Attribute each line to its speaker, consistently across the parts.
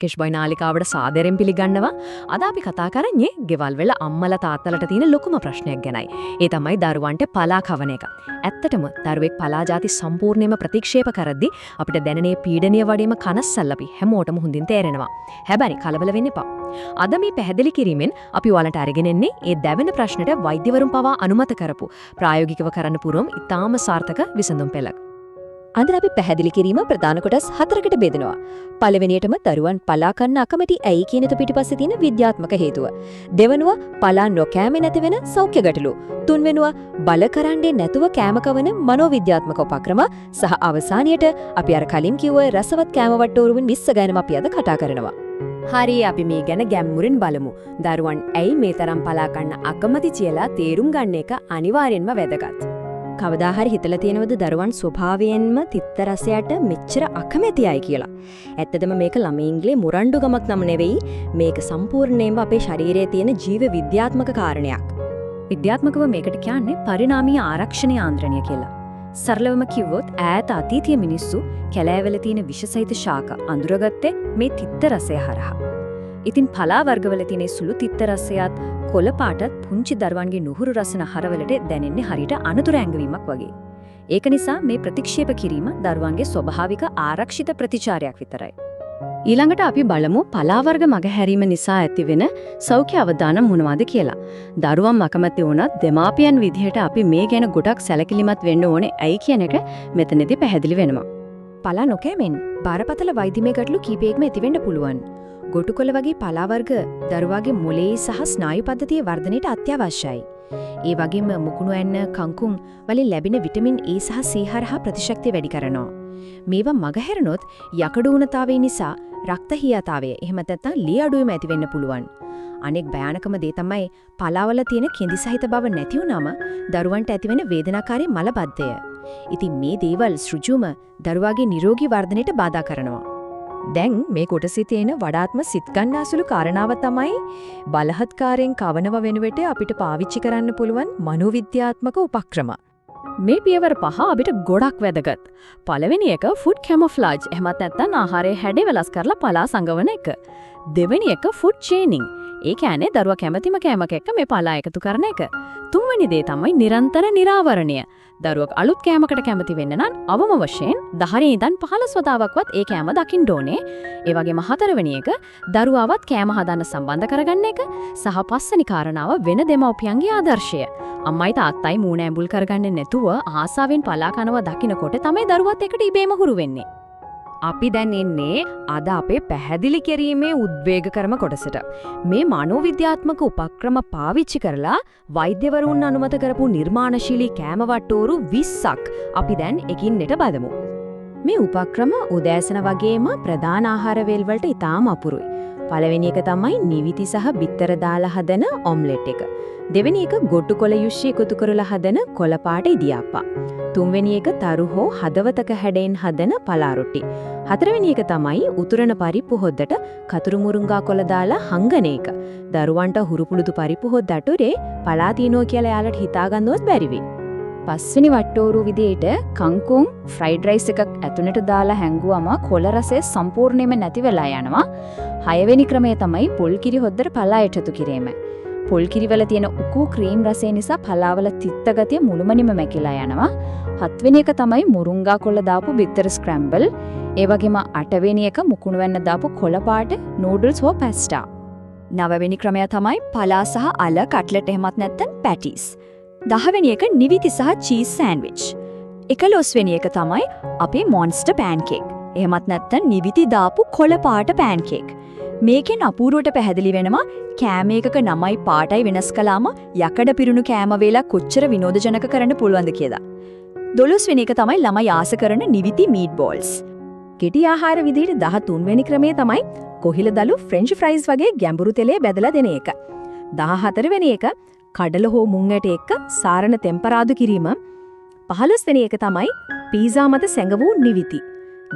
Speaker 1: කෙෂ්බොයි නාලිකාවට සාදරයෙන් පිළිගන්නවා. අද අපි කතා කරන්නේ ගෙවල් වල අම්මලා තාත්තලාට තියෙන ලොකුම ප්‍රශ්නයක් ගැනයි. ඒ තමයි දරුවන්ට පලා කවන එක. ඇත්තටම දරුවෙක් පලා જાති සම්පූර්ණයෙන්ම ප්‍රතික්ෂේප කරද්දී අපිට දැනෙනේ පීඩනීය වඩේම කනස්සල් අපි හැමෝටම හොඳින් තේරෙනවා. හැබැයි කලබල වෙන්න එපා. අද මේ පැහැදිලි කිරීමෙන් අපි ඔයාලට අරගෙන එන්නේ ඒ දැවෙන ප්‍රශ්නෙට වෛද්‍යවරුන් පවා අනුමත කරපු ප්‍රායෝගිකව කරන්න පුරුම් ඉතාම සාර්ථක විසඳුම් පෙළක්.
Speaker 2: අද අපි පැහැදිලි කිරීම ප්‍රධාන කොටස් 4කට බෙදනවා. පළවෙනියටම දරුවන් පලා කන්න අකමැති ඇයි කියන තු පිටිපස්සේ තියෙන විද්‍යාත්මක හේතුව. දෙවනුව පලා නොකෑමේ නැති වෙන සෞඛ්‍ය ගැටලු. තුන්වෙනුව බල කරන්නේ නැතුව කෑම කවන මනෝවිද්‍යාත්මක උපක්‍රම සහ අවසානියට අපි අර කලින් කිව්ව රසවත් කෑම වට්ටෝරුවෙන් 20 ගැනම අපි අද කතා කරනවා.
Speaker 1: හරි අපි මේ ගැන ගැඹුරින් බලමු. දරුවන් ඇයි මේ තරම් පලා කන්න අකමැති කියලා තේරුම් ගන්න එක අනිවාර්යෙන්ම වැදගත්.
Speaker 2: කවදා හරි හිතලා තියෙනවද දරුවන් ස්වභාවයෙන්ම තිත්ත රසයට මෙච්චර අකමැතියි කියලා? ඇත්තදම මේක ළමයින්ගේ මුරණ්ඩුකමක් නම් නෙවෙයි. මේක සම්පූර්ණයෙන්ම අපේ ශරීරයේ තියෙන ජීව විද්‍යාත්මක කාරණයක්.
Speaker 1: විද්‍යාත්මකව මේකට කියන්නේ පරිණාමීය ආරක්ෂණ යාන්ත්‍රණය කියලා. සරලවම කිව්වොත් ඈත අතීතයේ මිනිස්සු කැලෑවල තියෙන විෂසහිත ශාක අඳුරගත්තේ මේ තිත්ත රසය හරහා. ඉතින් පලා වර්ගවල තියෙන සුළු තිත්ත රසයත් කොළ පාටත් පුංචි දරුවන්ගේ නුහුරු රසන හරවලට දැනෙන්නේ හරියට අනතුරු ඇඟවීමක් වගේ. ඒක නිසා මේ ප්‍රතික්ෂේප කිරීම දරුවන්ගේ ස්වභාවික ආරක්ෂිත ප්‍රතිචාරයක් විතරයි. ඊළඟට අපි බලමු පලා වර්ග මගහැරීම නිසා ඇතිවෙන සෞඛ්‍ය අවදානම් මොනවද කියලා. දරුවන් අකමැති වුණත් දෙමාපියන් විදිහට අපි මේ ගැන ගොඩක් සැලකිලිමත් වෙන්න ඕනේ ඇයි කියන එක මෙතනදී පැහැදිලි වෙනවා.
Speaker 2: පලා නොකෑමෙන් බරපතල වෛද්‍යමය ගැටලු කීපයක්ම ඇතිවෙන්න පුළුවන්. ගොටුකොළ වගේ පලා වර්ග දරුවාගේ මොළයේ සහ ස්නායු පද්ධතියේ වර්ධනයට අත්‍යවශ්‍යයි. ඒ වගේම මුකුණු ඇන්න කංකුම් වලින් ලැබෙන විටමින් A සහ C හරහා ප්‍රතිශක්තිය වැඩි කරනවා. මේවා මගහැරනොත් යකඩ උණතාවය නිසා රක්තහීනතාවය එහෙම නැත්නම් ලී අඩුවීම ඇති වෙන්න පුළුවන්. අනෙක් භයානකම දේ තමයි පලාවල තියෙන කෙඳි සහිත බව නැති වුනම දරුවන්ට ඇතිවෙන වේදනාකාරී මලබද්ධය. ඉතින් මේ දේවල් සෘජුම දරුවාගේ නිරෝගී වර්ධනයට බාධා කරනවා. දැන් මේ කොටසේ තියෙන වඩාත්ම සිත් ගන්නාසුළු කාරණාව තමයි බලහත්කාරයෙන් කවනව වෙනුවට අපිට පාවිච්චි කරන්න පුළුවන් මනෝවිද්‍යාත්මක උපක්‍රම.
Speaker 1: මේ පියවර 5 අපිට ගොඩක් වැදගත්. පළවෙනි එක ෆුඩ් කැමොෆ්ලාජ් එහෙමත් නැත්නම් ආහාරයේ හැඩය වෙනස් කරලා පලා සංගවන එක. දෙවෙනි එක ෆුඩ් චේනින්. ඒ කියන්නේ දරුවා කැමැතිම කෑමක එක්ක මේ පලා එකතු කරන එක. තුන්වෙනි දේ තමයි නිරන්තර නිරාවරණය. දරුවක් අලුත් කෑමකට කැමති වෙන්න නම් අවම වශයෙන් 10 ඉඳන් 15 වතාවක්වත් ඒ කෑම දකින්න ඕනේ. ඒ වගේම හතරවෙනි එක දරුවාවත් කෑම හදන්න සම්බන්ධ කරගන්න එක සහ පස්වෙනි කාරණාව වෙන දෙමව්පියන්ගේ ආදර්ශය. අම්මයි තාත්තයි මූණ ඇඹුල් කරගන්නේ නැතුව ආසාවෙන් පලා කනවා දකින්නකොට තමයි දරුවත් එකට ඉබේම හුරු වෙන්නේ. අපි දැන් එන්නේ අද අපේ පැහැදිලි කිරීමේ උද්වේගකරම කොටසට. මේ මනෝවිද්‍යාත්මක උපක්‍රම පාවිච්චි කරලා වෛද්‍යවරුන් අනුමත කරපු නිර්මාණශීලී කෑම වට්ටෝරු 20ක් අපි දැන් එකිනෙට බලමු. මේ උපක්‍රම උදෑසන වගේම ප්‍රධාන ආහාර වේල් වලට ඉතාම අපුරුයි. පළවෙනි එක තමයි නිවිති සහ බිත්තර දාලා හදන ඔම්ලට් එක. දෙවෙනි එක ගොටුකොළ යුෂ්‍ය එකතු කරලා හදන කොළ පාට ඉදියාප්පා. තුන්වෙනි එක තරු හෝ හදවතක හැඩයෙන් හදන පලා රොටි. හතරවෙනි එක තමයි උතුරන පරිප්පු හොද්දට කතුරු මුරුංගා කොළ දාලා හංගන එක. දරුවන්ට හුරුපුරුදු පරිප්පු හොද්ද අටුරේ පලා තියනවා කියලා යාලට හිතාගන්නවත් බැරි වෙයි. පස්වෙනි වට්ටෝරු විදියට කංකුම් ෆ්‍රයිඩ් රයිස් එකක් ඇතුළට දාලා හැංගුවම කොළ රසය සම්පූර්ණයෙන්ම නැති වෙලා යනවා. හයවෙනි ක්‍රමය තමයි පොල් කිරි හොද්දට පලා එකතු කිරීම. පොල් කිරිවල තියෙන උකු ක්‍රීම් රසය නිසා පලාවල තිත්ත ගතිය මුළුමනින්ම මැකිලා යනවා. හත්වෙනි එක තමයි මුරුංගා කොළ දාපු බිත්තර ස්ක්‍රැම්බල්. ඒ වගේම අටවෙනි එක මුකුණු වෙන්න දාපු කොළ පාට නූඩල්ස් හෝ පැස්ටා. නවවෙනි ක්‍රමය තමයි පලා සහ අල කට්ලට් එහෙමත් නැත්නම් පැටිස්. 10වෙනි එක නිවිති සහ චීස් සෑන්ඩ්විච්. 11වෙනි එක තමයි අපේ මොන්ස්ටර් පෑන්කේක්. එහෙමත් නැත්නම් නිවිති දාපු කොළ පාට පෑන්කේක්. මේකෙන් අපූර්වට පැහැදිලි වෙනවා කෑම එකක නමයි පාටයි වෙනස් කළාම යකඩ පිරුණු කෑම වේලා කොච්චර විනෝදජනක කරන්න පුළුවන්ද කියලා. 12වෙනි එක තමයි ළමයි ආස කරන නිවිති මීට් බෝල්ස්. කෙටි ආහාර විදිහට 13වෙනි ක්‍රමය තමයි කොහිල දළු ෆ්‍රෙන්ච් ෆ්‍රයිස් වගේ ගැඹුරු තෙලේ බෙදලා දෙන එක. 14වෙනි එක කඩල හෝ මුං ඇට එක්ක සාරණ ටෙම්පරාදු කිරීම. 15වෙනි එක තමයි පීසා මත සැඟවූ නිවිති.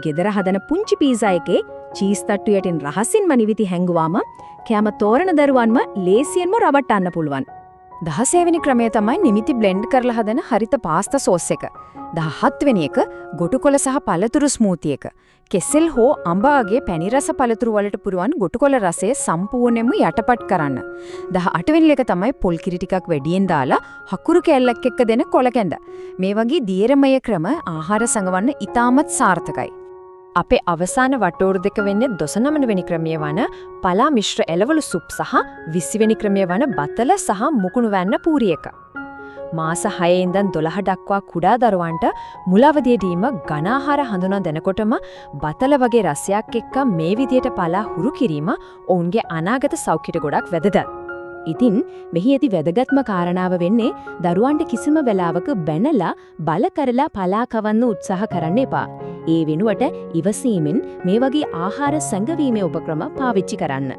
Speaker 1: ගෙදර හදන පුංචි පීසා එකේ චීස් තට්ටු යටින් රහසින්ම නිවිති හැංගුවාම කෑම තෝරන දරුවන්ම ලේසියෙන්ම රවට්ටන්න පුළුවන්.
Speaker 2: 16 වෙනි ක්‍රමය තමයි නිමිති බ්ලෙන්ඩ් කරලා හදන හරිත පාස්තා සෝස් එක. 17 වෙනි එක ගොටුකොළ සහ පළතුරු ස්මූති එක. කෙසෙල් හෝ අඹ වගේ පැණි රස පළතුරු වලට පුරවන් ගොටුකොළ රසය සම්පූර්ණයෙන්ම යටපත් කරන්න. 18 වෙනි එක තමයි පොල් කිරි ටිකක් වැඩියෙන් දාලා හකුරු කෑල්ලක් එක්ක දෙන කොළ කැඳ. මේ වගේ දියරමය ක්‍රම ආහාර සංගවන්න ඉතාමත් සාර්ථකයි. අපේ අවසාන වටෝරු දෙක වෙන්නේ 19 වෙනි ක්‍රමය වන පලා මිශ්‍ර එළවලු සුප් සහ 20 වෙනි ක්‍රමය වන බතල සහ මුකුණු වැන්න පූරි එක. මාස 6 ඉඳන් 12 දක්වා කුඩා දරුවන්ට මුලවදියේදීම ඝන ආහාර හඳුනා දෙනකොටම බතල වගේ රසයක් එක්ක මේ විදියට පලා හුරු කිරීම ඔවුන්ගේ අනාගත සෞඛ්‍යයට ගොඩක් වැදගත්. ඉතින් මෙහි ඇති වැදගත්ම කාරණාව වෙන්නේ දරුවන්ට කිසිම වෙලාවක බැනලා බල කරලා පලා කවන්න උත්සාහ කරන්න එපා. ඒ වෙනුවට ඉවසීමෙන් මේ වගේ ආහාර සංගවීමේ උපක්‍රම පාවිච්චි කරන්න.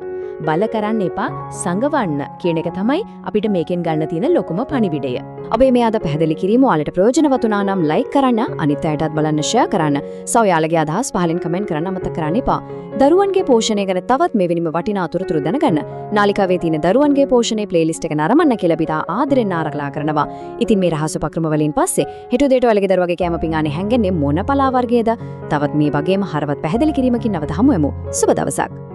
Speaker 2: බල කරන්න එපා සංගවන්න කියන එක තමයි අපිට මේකෙන් ගන්න තියෙන ලොකුම පණිවිඩය. අපේ මේ අද පැහැදිලි කිරීම ඔයාලට ප්‍රයෝජනවත් වුණා නම් ලයික් කරන්න, අනිත් අයටත් බලන්න ෂෙයා කරන්න, සහ ඔයාලගේ අදහස් පහලින් කමෙන්ට් කරන්න අමතක කරන්න එපා. දරුවන්ගේ පෝෂණය ගැන තවත් මෙවැනිම වටිනා අතුරුතුරු දැනගන්න නාලිකාවේ තියෙන දරුවන්ගේ පෝෂණයේ ප්ලේලිස්ට් එක නරඹන්න කියලා පිටා ආදරෙන් ආරාධනා කරනවා. ඉතින් මේ රහස උපක්‍රම වලින් පස්සේ හෙට උදේට ඔයාලගේ දරුවගේ කැම පිඟානේ හැංගෙන්නේ මොන පලා වර්ගයේද? තවත් මේ වගේම හරවත් පැහැදිලි කිරීමකින් නැවත හමු වෙමු. සුබ දවසක්.